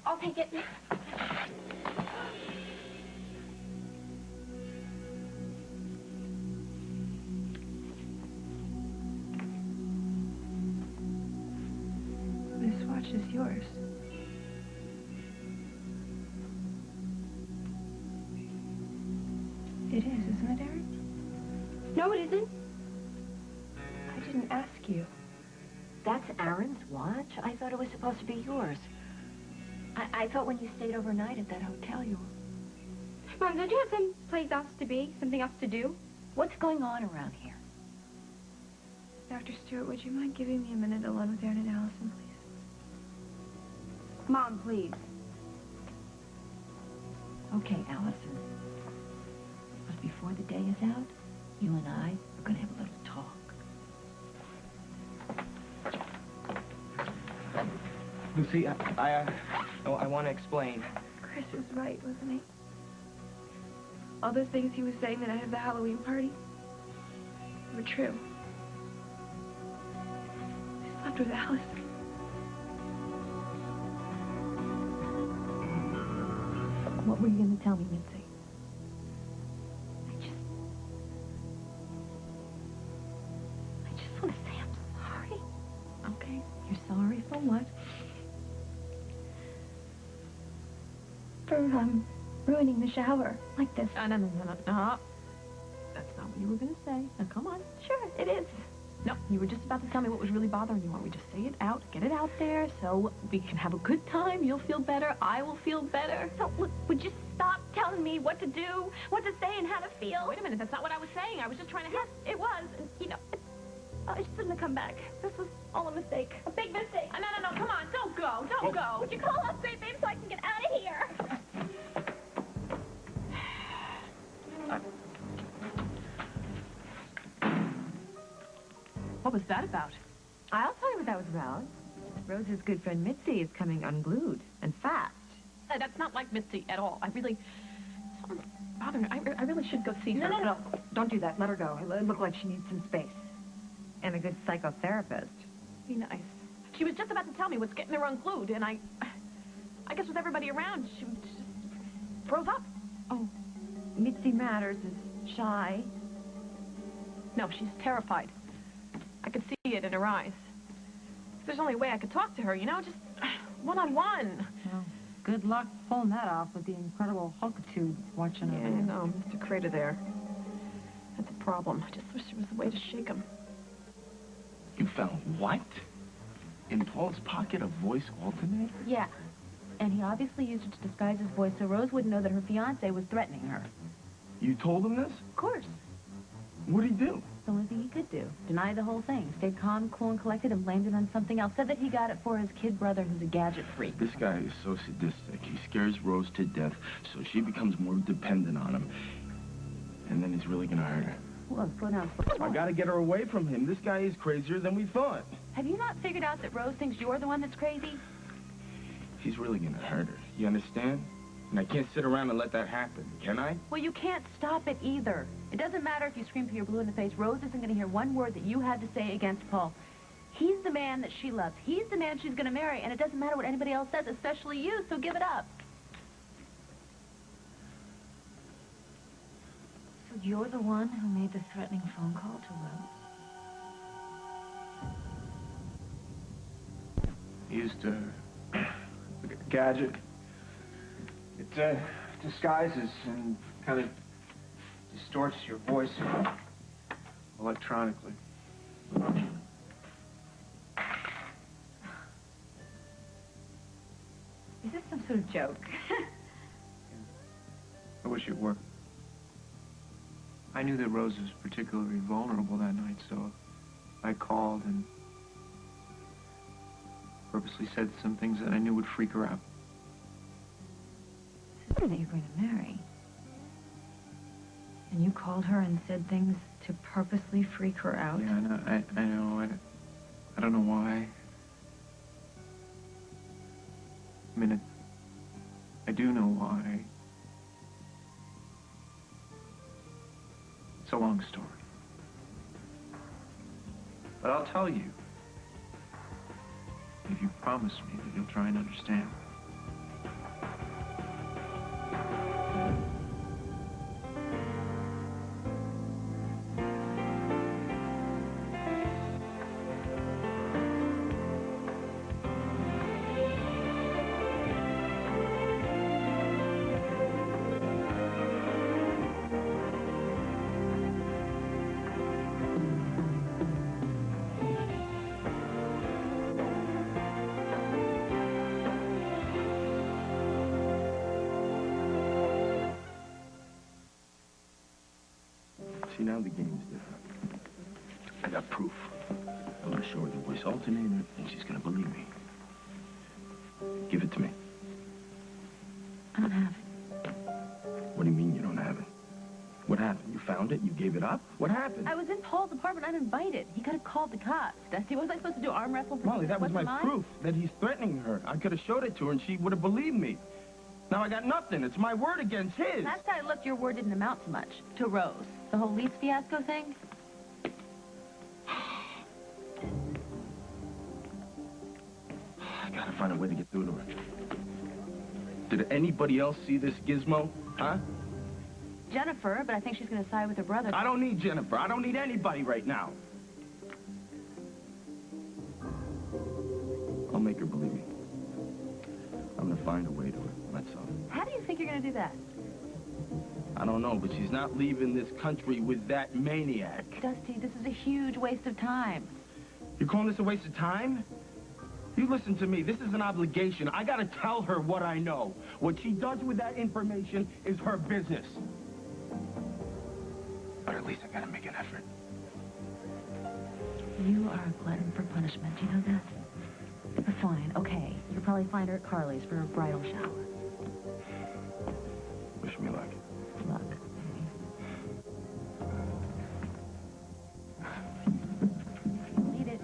I'll take it. This watch is yours. It is, isn't it, Aaron? No, it isn't. I didn't ask you. That's Aaron's watch? I thought it was supposed to be yours. I thought when you stayed overnight at that hotel, you were... Mom, don't you have some place else to be? Something else to do? What's going on around here? Dr. Stewart, would you mind giving me a minute alone with Aaron and Allison, please? Mom, please. Okay, Allison. But before the day is out, you and I are going to have a little talk. Lucy, I want to explain. Chris was right, wasn't he? All those things he was saying the night of the Halloween party were true. I slept with Allison. What were you going to tell me, Mitzi? I just want to say I'm sorry. Okay, you're sorry for what? For, ruining the shower like this. No. That's not what you were going to say. Now, come on. Sure, it is. No, you were just about to tell me what was really bothering you. Why don't we just say it out, get it out there, so we can have a good time. You'll feel better. I will feel better. So, look, would you stop telling me what to do, what to say, and how to feel? Wait a minute. That's not what I was saying. I was just trying to help. Yes, it was. And, you know, I shouldn't have come back. This was all a mistake. A big mistake. No. Come on. Don't go. Don't go. Would you call up Great Babe so I can get out of here? What was that about? I'll tell you what that was about. Rose's good friend Mitzi is coming unglued and fast. That's not like Mitzi at all. Something's bothering me. I really should go see her. No. Don't do that. Let her go. It looked like she needs some space. And a good psychotherapist. Be nice. She was just about to tell me what's getting her unglued, and I guess with everybody around, she just froze up. Oh, Mitzi Matters is shy. No, she's terrified. I could see it in her eyes. If there's only a way I could talk to her, you know, just one-on-one. Well, good luck pulling that off with the incredible Hulkitude watching Yeah, over I you. know, Mr. Crater there. That's a problem. I just wish there was a way to shake him. You found what? In Paul's pocket, a voice alternator? Yeah. And he obviously used it to disguise his voice so Rose wouldn't know that her fiancé was threatening her. You told him this? Of course. What'd he do? It's the only thing he could do. Deny the whole thing. Stayed calm, cool, and collected and blamed it on something else. Said that he got it for his kid brother who's a gadget freak. This guy is so sadistic. He scares Rose to death, so she becomes more dependent on him. And then he's really gonna hurt her. Look, slow down. I gotta get her away from him. This guy is crazier than we thought. Have you not figured out that Rose thinks you're the one that's crazy? He's really gonna hurt her. You understand? And I can't sit around and let that happen, can I? Well, you can't stop it either. It doesn't matter if you scream till you're blue in the face. Rose isn't going to hear one word that you had to say against Paul. He's the man that she loves. He's the man she's going to marry, and it doesn't matter what anybody else says, especially you, so give it up. So you're the one who made the threatening phone call to Rose? Used a gadget. It disguises and kind of distorts your voice electronically. Is this some sort of joke? I wish it were. I knew that Rose was particularly vulnerable that night, so I called and purposely said some things that I knew would freak her out. Sister that you're going to marry. And you called her and said things to purposely freak her out? Yeah, I know. I don't know why. I mean, I do know why. It's a long story. But I'll tell you. If you promise me that you'll try and understand. See, now the game's different. I got proof. I'm gonna show her the voice alternator, and she's gonna believe me. Give it to me. I don't have it. What do you mean you don't have it? What happened? You found it? You gave it up? What happened? I was in Paul's apartment uninvited. He could have called the cops. Dusty, was I supposed to do arm wrestle? Molly, that was my mine? proof that he's threatening her. I could have showed it to her, and she would have believed me. Now I got nothing. It's my word against his. Last I looked, your word didn't amount to much. To Rose. The whole lease fiasco thing? I gotta find a way to get through to her. Did anybody else see this gizmo? Huh? Jennifer, but I think she's going to side with her brother. I don't need Jennifer. I don't need anybody right now. I'll make her believe me. I'm gonna find a way to it. That's all. How do you think you're going to do that? I don't know, but she's not leaving this country with that maniac. Dusty, this is a huge waste of time. You're calling this a waste of time? You listen to me. This is an obligation. I gotta tell her what I know. What she does with that information is her business. But at least I gotta make an effort. You are a glutton for punishment. Do you know that? But fine, okay. You'll probably find her at Carly's for her bridal shower. Wish me luck. Luck. Need it.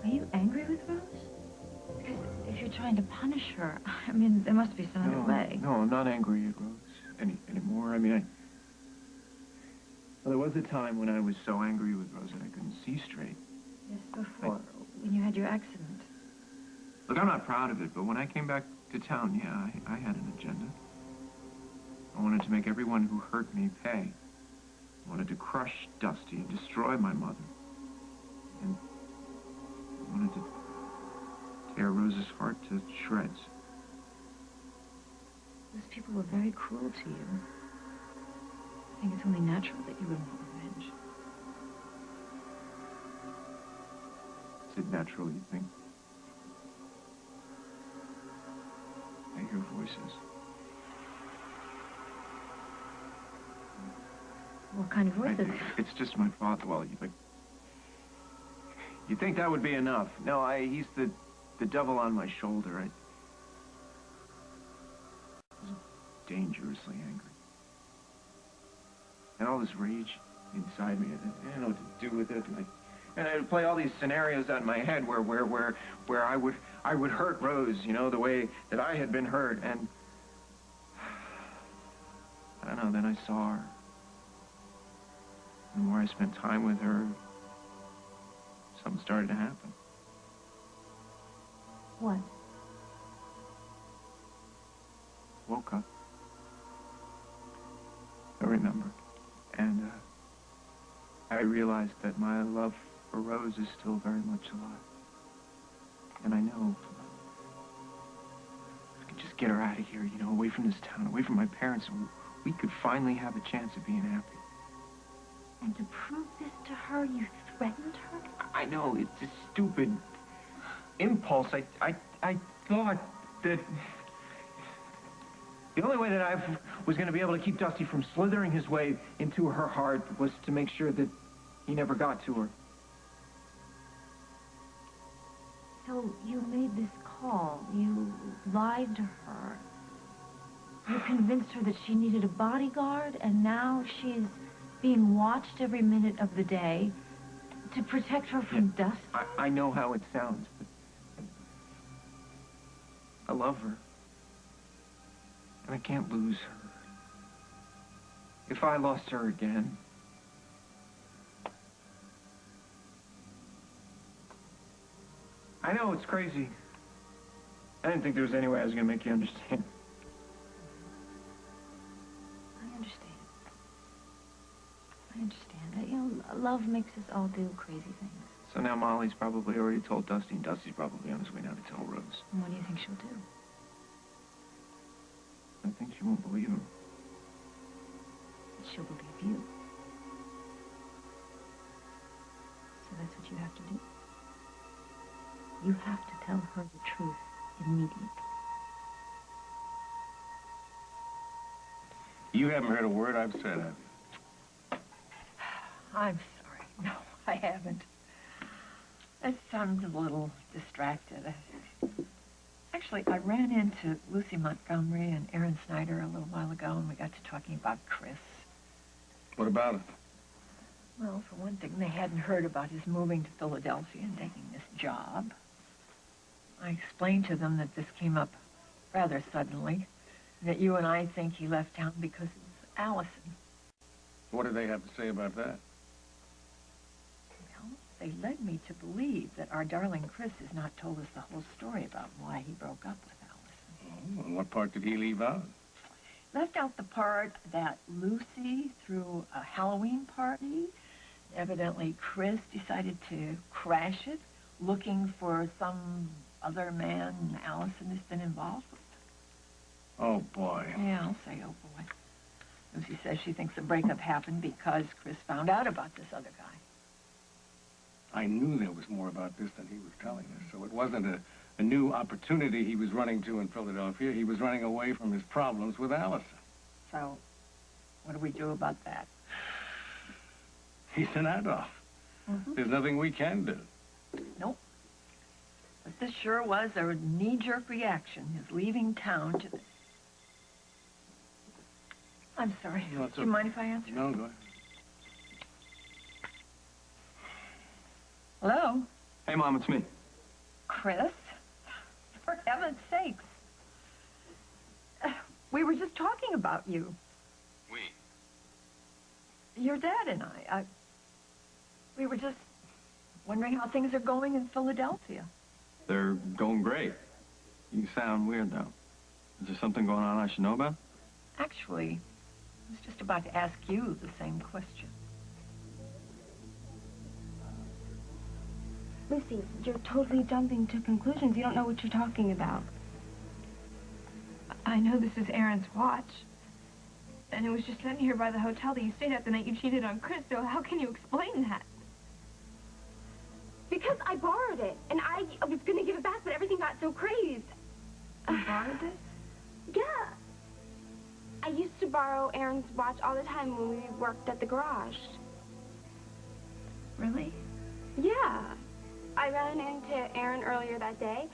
Are you angry with Rose? Because if you're trying to punish her, I mean, there must be some other way. No, I'm not angry at Rose anymore. I mean, well, there was a time when I was so angry with Rose that I couldn't see straight. Yes, before, when you had your accident. Look, I'm not proud of it, but when I came back to town, yeah, I had an agenda. I wanted to make everyone who hurt me pay. I wanted to crush Dusty and destroy my mother. And I wanted to tear Rose's heart to shreds. Those people were very cruel to you. I think it's only natural that you would want revenge. Is it natural, you think? I hear voices. What kind of voices? It's just my father. Well, you think that would be enough? No, he's the devil on my shoulder. I was dangerously angry. And all this rage inside me, I didn't know what to do with it. And I'd play all these scenarios out in my head where I would hurt Rose, you know, the way that I had been hurt. And I don't know, then I saw her. The more I spent time with her, something started to happen. What? Woke up. I remembered. And I realized that my love for Rose is still very much alive. And I know if I could just get her out of here, you know, away from this town, away from my parents, we could finally have a chance of being happy. And to prove this to her, you threatened her? I know, it's a stupid impulse. I thought that the only way that I was going to be able to keep Dusty from slithering his way into her heart was to make sure that he never got to her. So you made this call. You lied to her. You convinced her that she needed a bodyguard, and now she's being watched every minute of the day to protect her from dust. I know how it sounds, but I love her. And I can't lose her. If I lost her again, I know it's crazy. I didn't think there was any way I was going to make you understand. I understand. I understand. You know, love makes us all do crazy things. So now Molly's probably already told Dusty, and Dusty's probably on his way now to tell Rose. And what do you think she'll do? I think she won't believe him. She'll believe you. So that's what you have to do. You have to tell her the truth immediately. You haven't heard a word I've said, have you? I'm sorry. No, I haven't. I'm a little distracted. Actually, I ran into Lucy Montgomery and Aaron Snyder a little while ago, and we got to talking about Chris. What about it? Well, for one thing, they hadn't heard about his moving to Philadelphia and taking this job. I explained to them that this came up rather suddenly, and that you and I think he left town because of Allison. What do they have to say about that? Well, they led me to believe that our darling Chris has not told us the whole story about why he broke up with Allison. Oh, and what part did he leave out? Left out the part that Lucy threw a Halloween party. Evidently, Chris decided to crash it, looking for some other man Allison has been involved with. Oh, boy. Yeah, I'll say, oh, boy. Lucy says she thinks the breakup happened because Chris found out about this other guy. I knew there was more about this than he was telling us, so it wasn't a new opportunity he was running to in Philadelphia. He was running away from his problems with Allison. So, what do we do about that? He's an adult. There's nothing we can do. Nope. But this sure was a knee-jerk reaction, his leaving town to... I'm sorry. No, do you mind if I answer? No, go ahead. Hello? Hey, Mom, it's me. Chris? For heaven's sakes. We were just talking about you. We? Your dad and I. We were just wondering how things are going in Philadelphia. They're going great. You sound weird, though. Is there something going on I should know about? Actually, I was just about to ask you the same question. Lucy, you're totally jumping to conclusions. You don't know what you're talking about. I know this is Aaron's watch. And it was just sitting here by the hotel that you stayed at the night you cheated on Chris, so how can you explain that? Because I borrowed it, and I was going to give it back, but everything got so crazed. You borrowed this? Yeah. I used to borrow Aaron's watch all the time when we worked at the garage. Really? Yeah. I ran into Aaron earlier that day,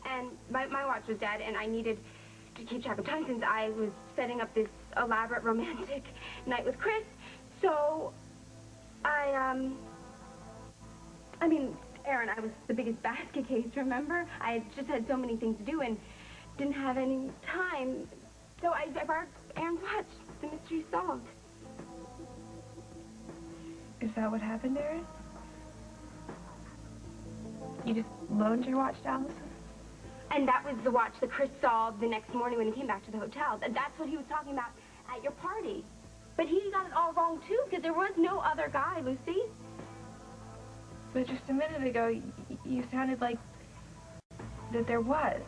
and my watch was dead, and I needed to keep track of time since I was setting up this elaborate romantic night with Chris. So, I mean, Aaron, I was the biggest basket case, remember? I just had so many things to do and didn't have any time. So I borrowed Aaron's watch. The mystery's solved. Is that what happened, Aaron? You just loaned your watch to Allison? And that was the watch that Chris saw the next morning when he came back to the hotel. That's what he was talking about at your party. But he got it all wrong, too, because there was no other guy, Lucy. But just a minute ago, you sounded like that there was.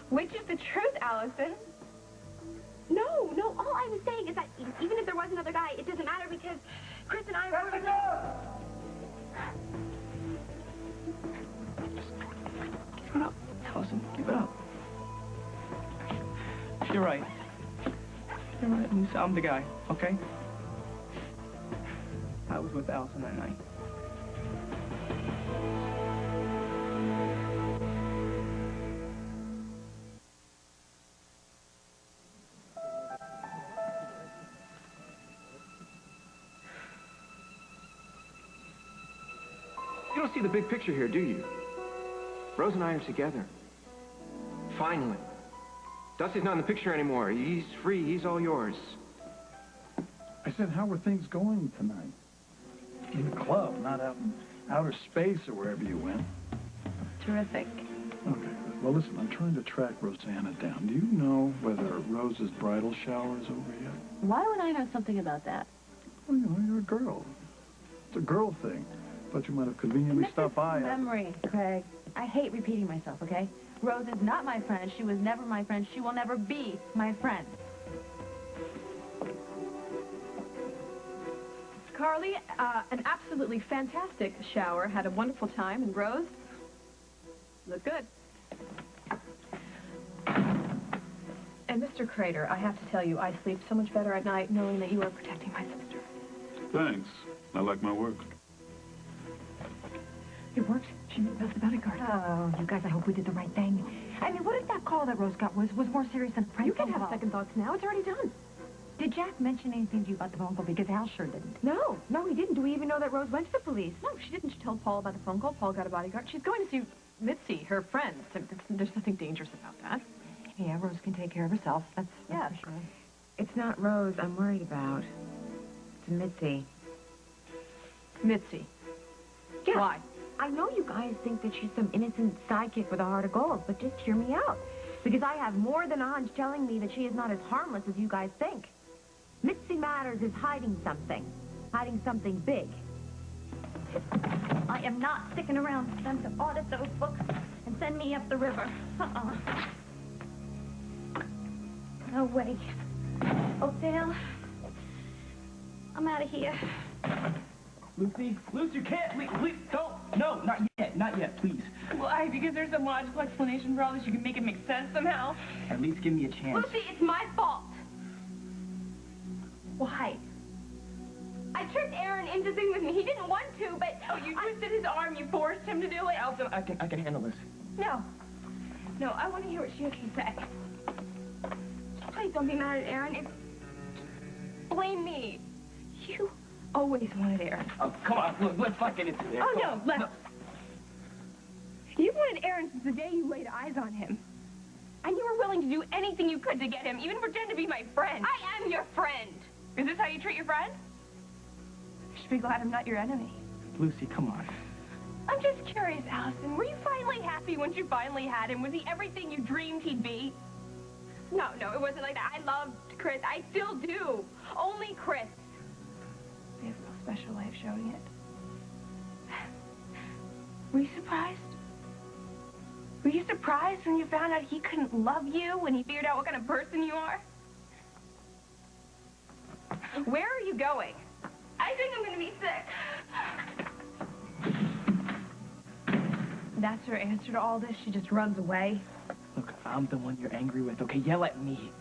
Which is the truth, Allison? No, all I was saying is that even if there was another guy, it doesn't matter because Chris and I were... Give it up, Allison. Give it up. You're right. You're right. I'm the guy, okay? I was with Allison that night. You don't see the big picture here, do you? Rose and I are together. Finally. Dusty's not in the picture anymore. He's free. He's all yours. I said, how were things going tonight? In the club, not out in outer space or wherever you went. Terrific. Okay. Well, listen, I'm trying to track Rosanna down. Do you know whether Rose's bridal shower is over yet? Why would I know something about that? Well, you know, you're a girl. It's a girl thing. But you might have conveniently stopped by. Memory, Craig. I hate repeating myself, okay? Rose is not my friend. She was never my friend. She will never be my friend. Carly, an absolutely fantastic shower. Had a wonderful time. And Rose, look good. And Mr. Crater, I have to tell you, I sleep so much better at night knowing that you are protecting my sister. Thanks. I like my work. It worked. She moved past the bodyguard. Oh, you guys, I hope we did the right thing. I mean, what if that call that Rose got was more serious than a prank You phone can have call? second thoughts now. It's already done. Did Jack mention anything to you about the phone call? Because Al sure didn't. No, he didn't. Do we even know that Rose went to the police? No, she didn't. She told Paul about the phone call. Paul got a bodyguard. She's going to see Mitzi, her friend. There's nothing dangerous about that. Yeah, Rose can take care of herself. That's Yeah. for sure. It's not Rose I'm worried about. It's Mitzi. Mitzi. Yeah. Why? I know you guys think that she's some innocent sidekick with a heart of gold, but just hear me out. Because I have more than a hunch telling me that she is not as harmless as you guys think. Mitzi Matters is hiding something big. I am not sticking around for them to audit those books and send me up the river. No way. Oakdale, I'm out of here. Lucy, you can't leave. Don't. No, not yet, please. Why? Because there's some logical explanation for all this. You can make it make sense somehow. At least give me a chance. Lucy, it's my fault. Why? I tricked Aaron into singing with me. He didn't want to, but... Oh, you twisted his arm. You forced him to do it. Allison, I can handle this. No, I want to hear what she has to say. Please don't be mad at Aaron. Blame me. You always wanted Aaron. Oh, come on. Look, let's not get into this. Oh, no, let's. You wanted Aaron since the day you laid eyes on him. And you were willing to do anything you could to get him, even pretend to be my friend. I am your friend. Is this how you treat your friend? You should be glad I'm not your enemy. Lucy, come on. I'm just curious, Allison. Were you finally happy once you finally had him? Was he everything you dreamed he'd be? No, it wasn't like that. I loved Chris. I still do. Only Chris. We have a special way of showing it. Were you surprised? Were you surprised when you found out he couldn't love you, when he figured out what kind of person you are? Where are you going? I think I'm going to be sick. That's her answer to all this. She just runs away. Look, I'm the one you're angry with, okay? Yell at me.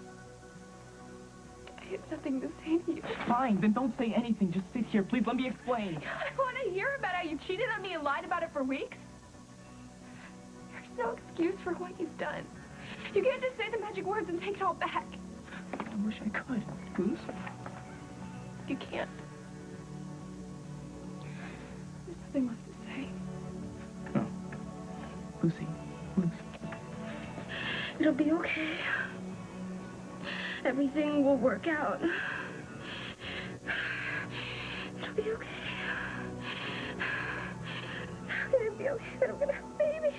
I have nothing to say to you. Fine, then don't say anything. Just sit here. Please, let me explain. I want to hear about how you cheated on me and lied about it for weeks. There's no excuse for what you've done. You can't just say the magic words and take it all back. I wish I could. Goose? You can't. There's nothing left to say. Oh. Lucy. It'll be okay. Everything will work out. It'll be okay. It'll be okay that I'm gonna have a baby.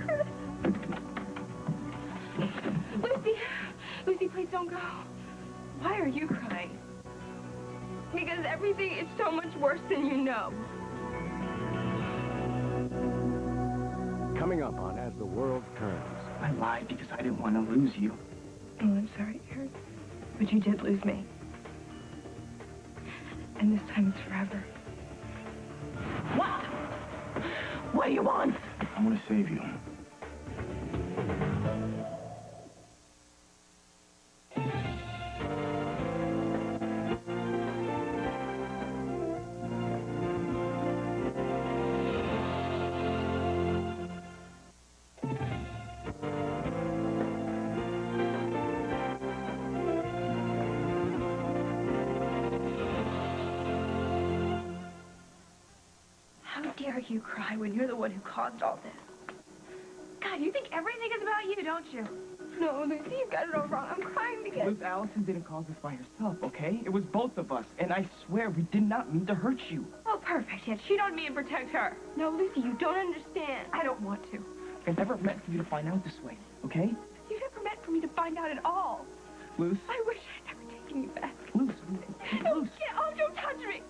Chris. Lucy, please don't go. Why are you crying? Because everything is so much worse than you know. Coming up on As the World Turns. I lied because I didn't want to lose you. Oh, I'm sorry, Aaron. But you did lose me. And this time it's forever. What? What do you want? I want to save you. How dare you cry when you're the one who caused all this? God, you think everything is about you, don't you? No, Lucy, you've got it all wrong. I'm crying because... Luke, Allison didn't cause this by herself, okay? It was both of us, and I swear we did not mean to hurt you. Oh, perfect. Yet cheat on me and protect her. No, Lucy, you don't understand. I don't want to. It never meant for you to find out this way, okay? You never meant for me to find out at all. Luce? I wish I'd never taken you back. Luce. No, get off. Don't touch me.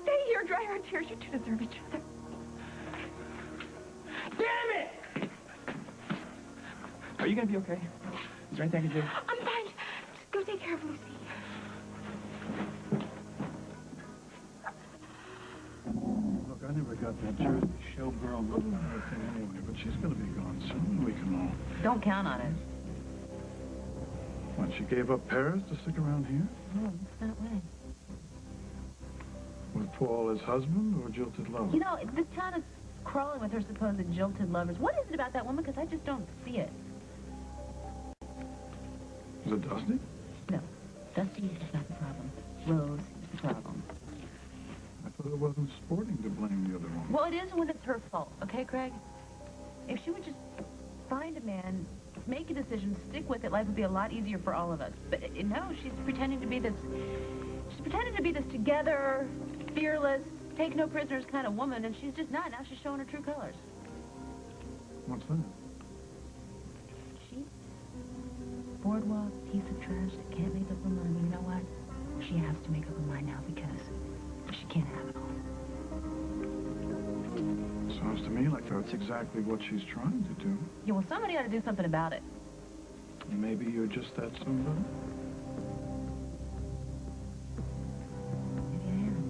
Stay here, dry our tears. You two deserve each other. Damn it! Are you gonna be okay? Is there anything I can do? I'm fine. Just go take care of Lucy. Look, I never got that Jersey showgirl look on her thing anyway, but she's gonna be gone soon. We can all... Don't count on it. What, And she gave up Paris to stick around here? No, it's that way. With Paul as husband or jilted lover? You know, this town is crawling with her supposed jilted lovers. What is it about that woman? Because I just don't see it. Is it Dusty? No, Dusty is not the problem. Rose is the problem. I thought it wasn't sporting to blame the other woman. Well, it is when it's her fault, okay, Craig? If she would just find a man, make a decision, stick with it, life would be a lot easier for all of us. But no, she's pretending to be this... She's pretending to be this together, fearless, take no prisoners kind of woman, and she's just not. Now she's showing her true colors. What's that? She... Boardwalk, piece of trash that can't make up her mind. You know what? She has to make up her mind now because she can't have it all. Sounds to me like that's exactly what she's trying to do. Yeah, well, somebody ought to do something about it. Maybe you're just that somebody? Maybe I am.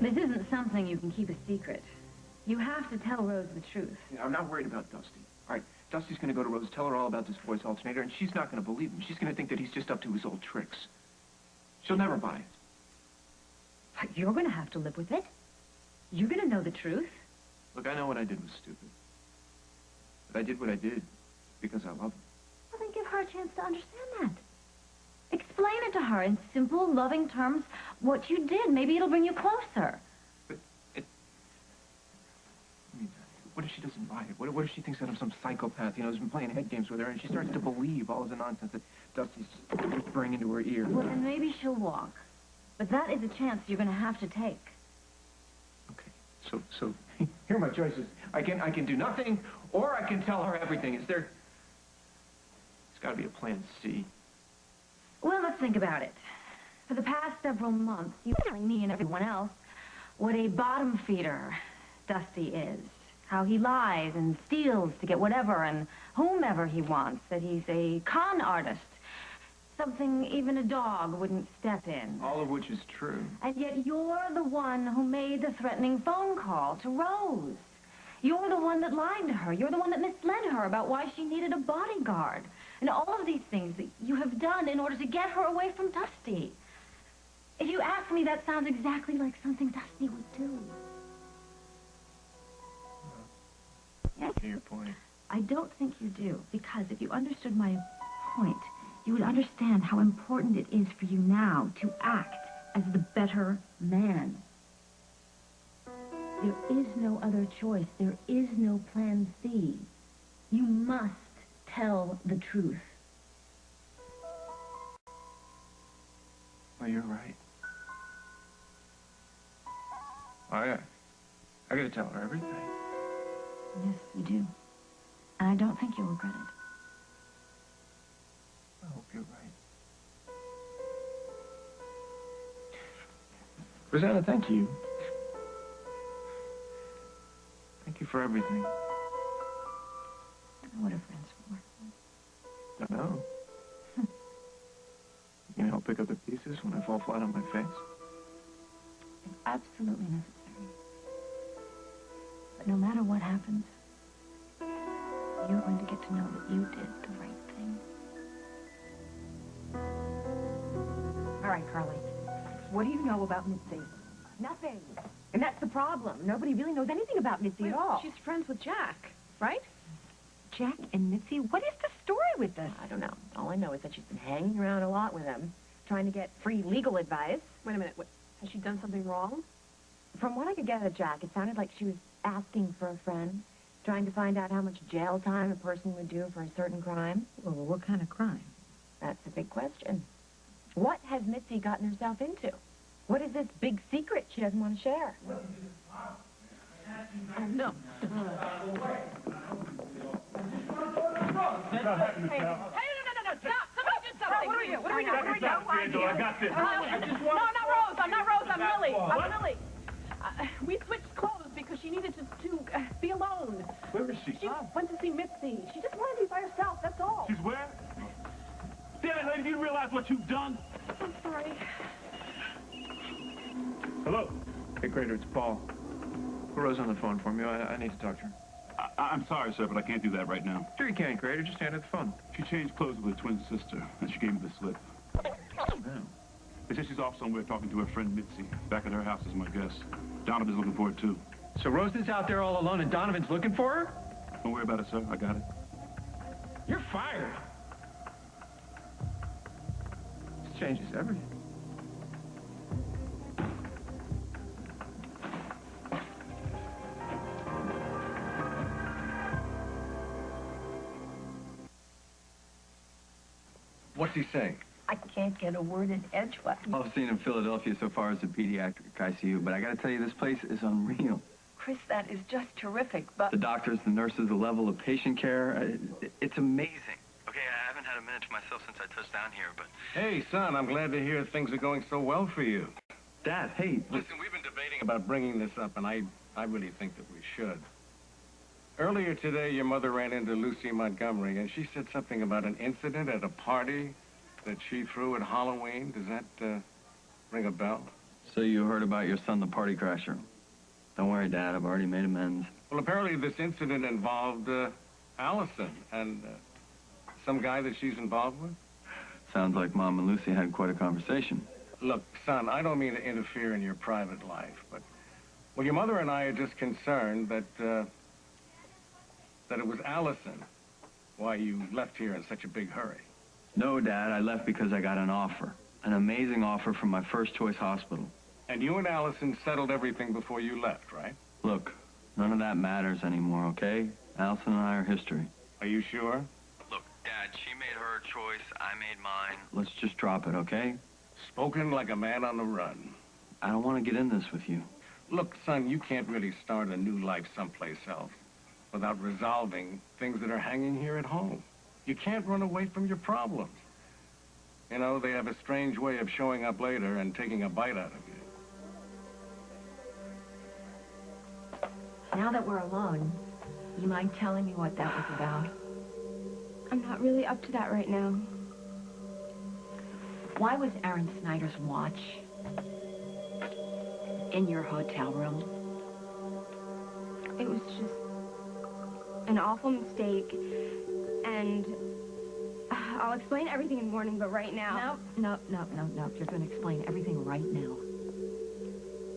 This isn't something you can keep a secret. You have to tell Rose the truth. Yeah, I'm not worried about Dusty. All right, Dusty's going to go to Rose, tell her all about this voice alternator, and she's not going to believe him. She's going to think that he's just up to his old tricks. She'll never buy it. But you're going to have to live with it. You're going to know the truth. Look, I know what I did was stupid. But I did what I did because I love him. Well, then give her a chance to understand that. Explain it to her in simple, loving terms what you did. Maybe it'll bring you closer. But it... I mean, what if she doesn't buy it? What if she thinks that I'm some psychopath, you know, who's been playing head games with her, and she starts to believe all of the nonsense that Dusty's whispering into her ear? Well, then maybe she'll walk. But that is a chance you're going to have to take. Okay, so here are my choices. I can do nothing, or I can tell her everything. Is there... There's got to be a plan C. Well, let's think about it. For the past several months, you've been telling me and everyone else what a bottom feeder Dusty is. How he lies and steals to get whatever and whomever he wants. That he's a con artist. Something even a dog wouldn't step in. All of which is true. And yet you're the one who made the threatening phone call to Rose. You're the one that lied to her. You're the one that misled her about why she needed a bodyguard. And all of these things that you have done in order to get her away from Dusty. If you ask me, that sounds exactly like something Dusty would do. I see your point. I don't think you do, because if you understood my point, you would understand how important it is for you now to act as the better man. There is no other choice. There is no plan C. You must tell the truth. Well, you're right. I gotta tell her everything. Yes, you do. And I don't think you'll regret it. I hope you're right. Rosanna, thank you. Thank you for everything. What are friends for? I know. You can help pick up the pieces when I fall flat on my face. It's absolutely necessary. But no matter what happens, you're going to get to know that you did the right thing. All right, Carly. What do you know about Mitzi? Nothing. And that's the problem. Nobody really knows anything about Mitzi at all. She's friends with Jack, right? Jack and Mitzi? What is the story with this? I don't know. All I know is that she's been hanging around a lot with him, trying to get free legal advice. Wait a minute. Has she done something wrong? From what I could gather, Jack, it sounded like she was asking for a friend, trying to find out how much jail time a person would do for a certain crime. Well, what kind of crime? That's a big question. What has Mitzi gotten herself into? What is this big secret she doesn't want to share? Oh, no. Hey, no. Stop. Somebody do something. What are we doing? I got this. No, not Rose. I'm not Rose. I'm Lily. I'm Lily. We switched clothes because she needed to be alone. Where is she? She went to see Mitzi. She just wanted to be by herself, that's all. She's where? Damn it, lady, do you realize what you've done? I'm sorry. Hello? Hey, can't, Crater. It's Paul. Put Rose on the phone for me. I need to talk to her. I'm sorry, sir, but I can't do that right now. Sure you can, Crater. Just hand her the phone. She changed clothes with her twin sister, and she gave me the slip. Oh. They said she's off somewhere talking to her friend Mitzi. Back at her house is my guess. Donovan's looking for her, too. So Rose is out there all alone and Donovan's looking for her? Don't worry about it, sir. I got it. You're fired. This changes everything. What's he saying? I can't get a word in edgewise. All I've seen in Philadelphia so far is the pediatric ICU, but I gotta tell you, this place is unreal. Chris, that is just terrific, but... The doctors, the nurses, the level of patient care, it's amazing. Okay, I haven't had a minute to myself since I touched down here, but... Hey, son, I'm glad to hear things are going so well for you. Dad, hey... Listen, we've been debating about bringing this up, and I really think that we should. Earlier today, your mother ran into Lucy Montgomery, and she said something about an incident at a party that she threw at Halloween. Does that ring a bell? So you heard about your son, the party crasher. Don't worry, Dad, I've already made amends. Well, apparently this incident involved Allison and some guy that she's involved with. Sounds like Mom and Lucy had quite a conversation. Look, son, I don't mean to interfere in your private life, but... Well, your mother and I are just concerned that it was Allison why you left here in such a big hurry. No, Dad, I left because I got an offer. An amazing offer from my first-choice hospital. And you and Allison settled everything before you left, right? Look, none of that matters anymore, okay? Allison and I are history. Are you sure? Look, Dad, she made her choice, I made mine. Let's just drop it, okay? Spoken like a man on the run. I don't want to get in this with you. Look, son, you can't really start a new life someplace else without resolving things that are hanging here at home. You can't run away from your problems. You know, they have a strange way of showing up later and taking a bite out of you. Now that we're alone, you mind telling me what that was about? I'm not really up to that right now. Why was Aaron Snyder's watch in your hotel room? It was just an awful mistake, and I'll explain everything in the morning, but right now... No. You're going to explain everything right now.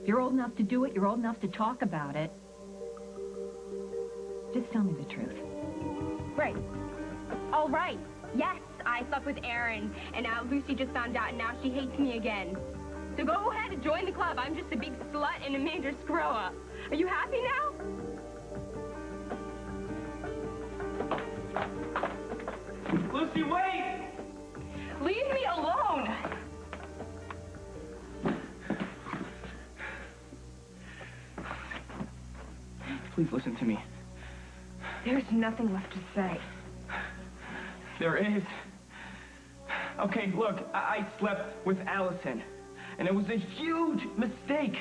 You're old enough to do it. You're old enough to talk about it. Just tell me the truth. Right. All right. Yes, I slept with Aaron, and now Lucy just found out, and now she hates me again. So go ahead and join the club. I'm just a big slut and a major screw-up. Are you happy now? Lucy, wait! Leave me alone! Please listen to me. There's nothing left to say. There is. Okay, look, I slept with Allison, and it was a huge mistake.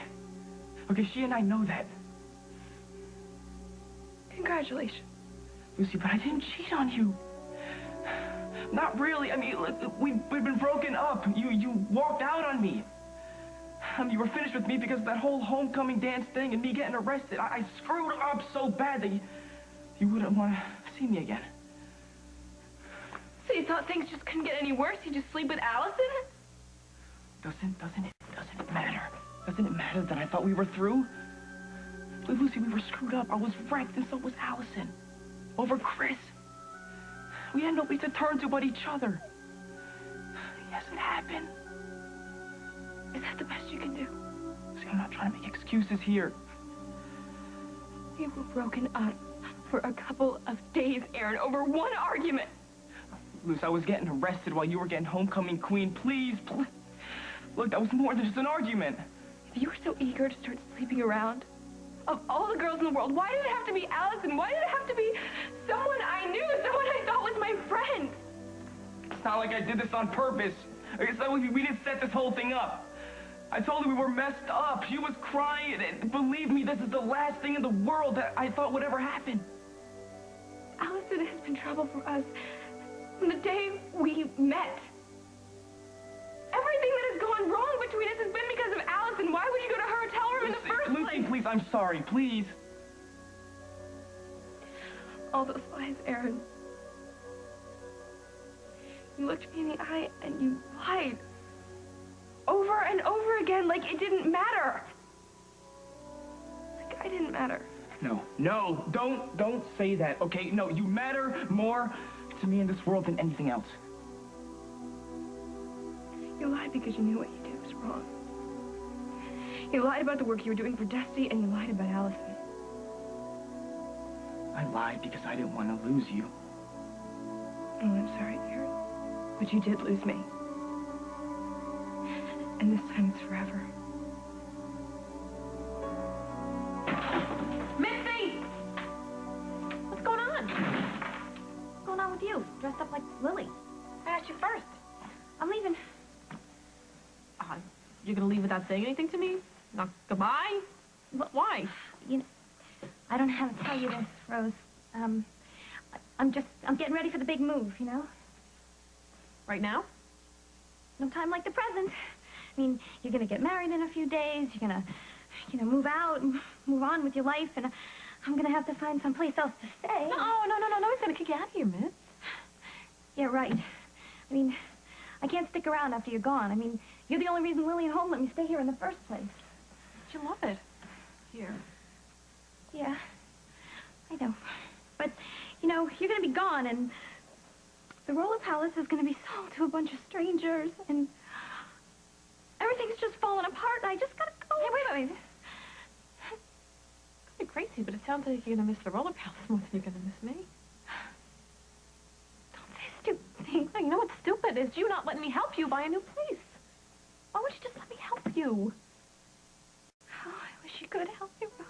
Okay, she and I know that. Congratulations. Lucy, but I didn't cheat on you. Not really. I mean, look, we've been broken up. You walked out on me. You were finished with me because of that whole homecoming dance thing and me getting arrested. I screwed up so bad that you wouldn't want to see me again. So you thought things just couldn't get any worse? You just sleep with Allison? Doesn't it matter? Doesn't it matter that I thought we were through? Lucy, we were screwed up. I was wrecked, and so was Allison. Over Chris. We had nobody to turn to but each other. Yes, it happened. Is that the best you can do? See, I'm not trying to make excuses here. We were broken up for a couple of days, Aaron, over one argument. Luce, I was getting arrested while you were getting homecoming queen. Please. Look, that was more than just an argument. If you were so eager to start sleeping around, of all the girls in the world, why did it have to be Allison? Why did it have to be someone I knew, someone I thought was my friend? It's not like I did this on purpose. It's not like we didn't set this whole thing up. I told her we were messed up. She was crying, and believe me, this is the last thing in the world that I thought would ever happen. Allison has been trouble for us from the day we met. Everything that has gone wrong between us has been because of Allison. Why would you go to her hotel room in the first I'm sorry, please. All those lies, Aaron. You looked me in the eye and you lied. Over and over again, like it didn't matter. Like I didn't matter. No, don't say that, okay? No, you matter more to me in this world than anything else. You lied because you knew what you did was wrong. You lied about the work you were doing for Dusty, and you lied about Allison. I lied because I didn't want to lose you. Oh, I'm sorry, Aaron. But you did lose me. And this time it's forever. Missy! What's going on? What's going on with you? Dressed up like Lily. I asked you first. I'm leaving. You're gonna leave without saying anything to me? Not goodbye? Why? You know, I don't know how to tell you this, Rose. I'm getting ready for the big move, you know? Right now? No time like the present. I mean, you're gonna get married in a few days. You're gonna, move out and move on with your life, and I'm gonna have to find someplace else to stay. No, nobody's gonna kick you out of here, miss. Yeah, right. I mean, I can't stick around after you're gone. I mean, you're the only reason Lily and Home let me stay here in the first place. But you love it. Here. Yeah, I know. But, you're gonna be gone, and the Roller Palace is gonna be sold to a bunch of strangers, and everything's just falling apart, and I just gotta go. Hey, wait. You're crazy, but it sounds like you're gonna miss the Roller Palace more than you're gonna miss me. Don't say stupid things. You know what's stupid is you not letting me help you buy a new place. Why would you just let me help you? Oh, I wish you could help me, Rose.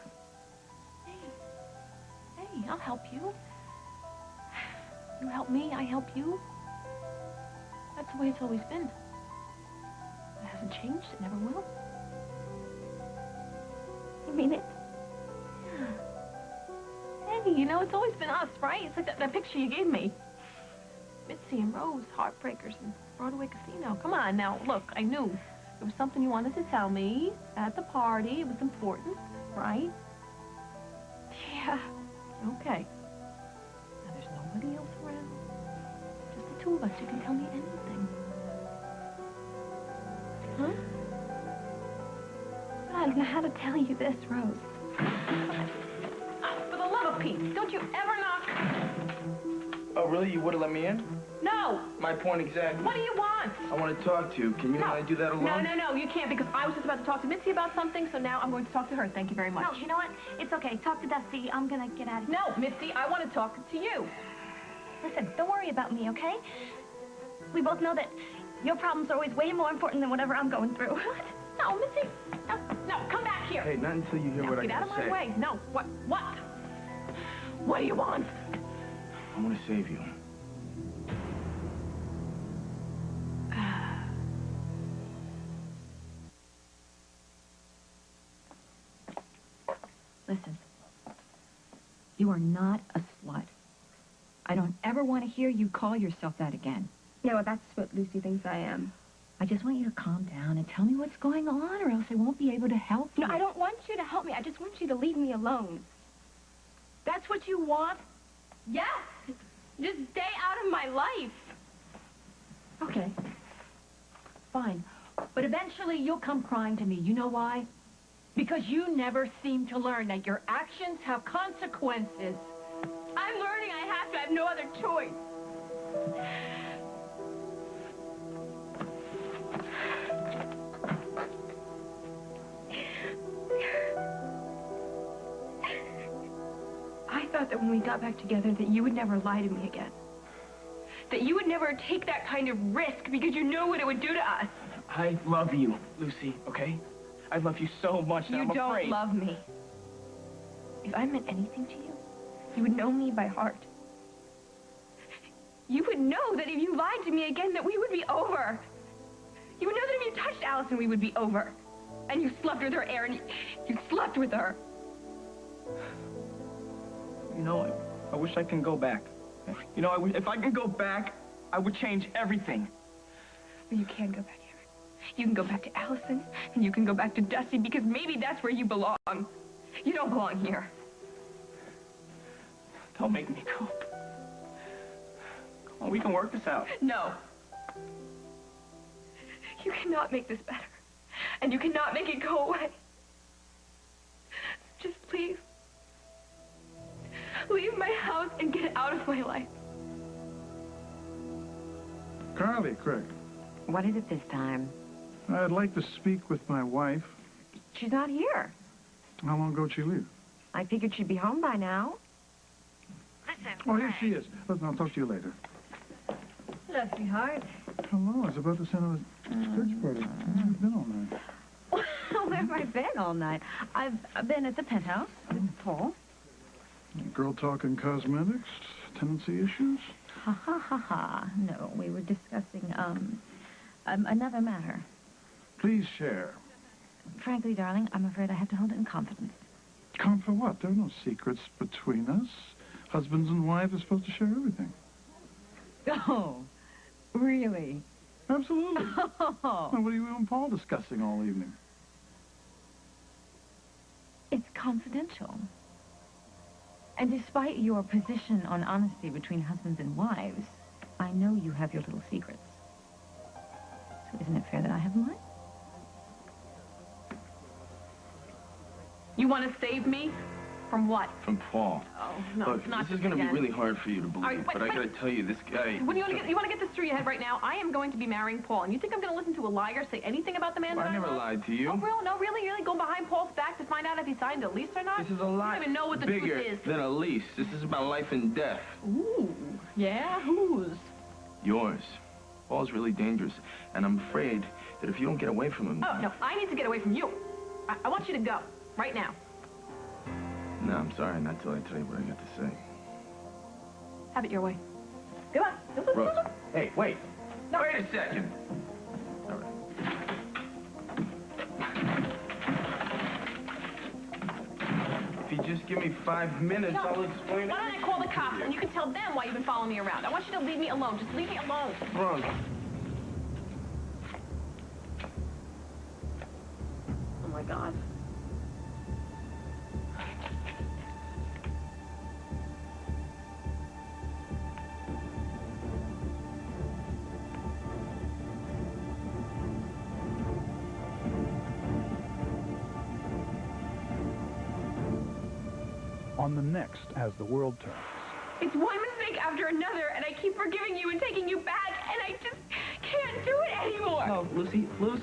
Hey, I'll help you. You help me, I help you. That's the way it's always been. It hasn't changed, it never will. You mean it? Yeah. Hey, it's always been us, right? It's like that picture you gave me. Mitzi and Rose, heartbreakers in Broadway Casino. Come on, now, look, I knew. There was something you wanted to tell me at the party. It was important, right? Yeah. Okay. Now, there's nobody else around. Just the two of us. You can tell me anything. Huh? But I don't know how to tell you this, Rose. Oh, for the love of Pete, don't you ever knock. Oh, really? You would have let me in? No. My point exactly. What do you want? I want to talk to you. Can you and I do that alone? No, you can't, because I was just about to talk to Mitzi about something, so now I'm going to talk to her. Thank you very much. No, you know what? It's okay. Talk to Dusty. I'm gonna get out of here. No, Mitzi, I want to talk to you. Listen, don't worry about me, okay? We both know that your problems are always way more important than whatever I'm going through. What? No, Mitzi. No, come back here. Hey, not until you hear what I get out gotta of my say. way. No, what? What do you want? I want to save you. Listen, you are not a slut. I don't ever want to hear you call yourself that again. Yeah, well, that's what Lucy thinks I am. I just want you to calm down and tell me what's going on, or else I won't be able to help you. No, I don't want you to help me. I just want you to leave me alone. That's what you want? Yes. Just stay out of my life. Okay. Fine. But eventually you'll come crying to me. You know why? Because you never seem to learn that your actions have consequences. I'm learning I have to. I have no other choice. I thought that when we got back together that you would never lie to me again. That you would never take that kind of risk because you know what it would do to us. I love you, Lucy, okay? I love you so much that I'm afraid. You don't love me. If I meant anything to you, you would know me by heart. You would know that if you lied to me again, that we would be over. You would know that if you touched Allison, we would be over. And you slept with her, Aaron. You slept with her. You know, I wish I can go back. You know, if I can go back, I would change everything. But you can go back, Aaron. You can go back to Allison, and you can go back to Dusty, because maybe that's where you belong. You don't belong here. Don't make me go. Come on, we can work this out. No. You cannot make this better. And you cannot make it go away. Just please, leave my house and get out of my life. Carly, Craig. What is it this time? I'd like to speak with my wife. She's not here. How long ago did she leave? I figured she'd be home by now. Oh, here she is. Listen, I'll talk to you later. Hello, sweetheart. Hello, I was about to send her a search party. Where have you been all night? Where have I been all night? I've been at the penthouse with Paul. Girl talking cosmetics, tenancy issues? Ha ha ha ha. No, we were discussing, another matter. Please share. Frankly, darling, I'm afraid I have to hold it in confidence. Come for what? There are no secrets between us. Husbands and wives are supposed to share everything. Oh, really? Absolutely. Now, what are you and Paul discussing all evening? It's confidential. And despite your position on honesty between husbands and wives, I know you have your little secrets. So isn't it fair that I have mine? You want to save me? From what? From Paul. Oh, no, Look, it's not this is going to be again. really hard for you to believe, All right, but I got to tell you, this guy... When you want to get this through your head right now, I am going to be marrying Paul, and you think I'm going to listen to a liar say anything about the man that I never love? lied to you. Oh, real? No, really? You're really going behind Paul's back to find out if he signed a lease or not? This is a lot You don't even know what the bigger truth is. than a lease. This is about life and death. Ooh, yeah? Whose? Yours. Paul's really dangerous, and I'm afraid that if you don't get away from him... Oh, no, I need to get away from you. I want you to go, right now. No, I'm sorry, not till I tell you what I got to say. Have it your way. Come on. Rose, hey, wait. No. Wait a second. All right. If you just give me 5 minutes, No. I'll explain Why don't I call the cops, and you can tell them why you've been following me around. I want you to leave me alone. Just leave me alone. Rose. Oh, my God. On the next, As the World Turns. It's one mistake after another, and I keep forgiving you and taking you back, and I just can't do it anymore. Oh, Lucy, Luce.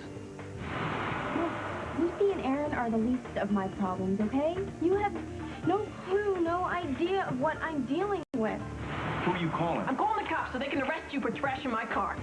Lucy and Aaron are the least of my problems, okay? You have no clue, no idea of what I'm dealing with. Who are you calling? I'm calling the cops so they can arrest you for trashing my car.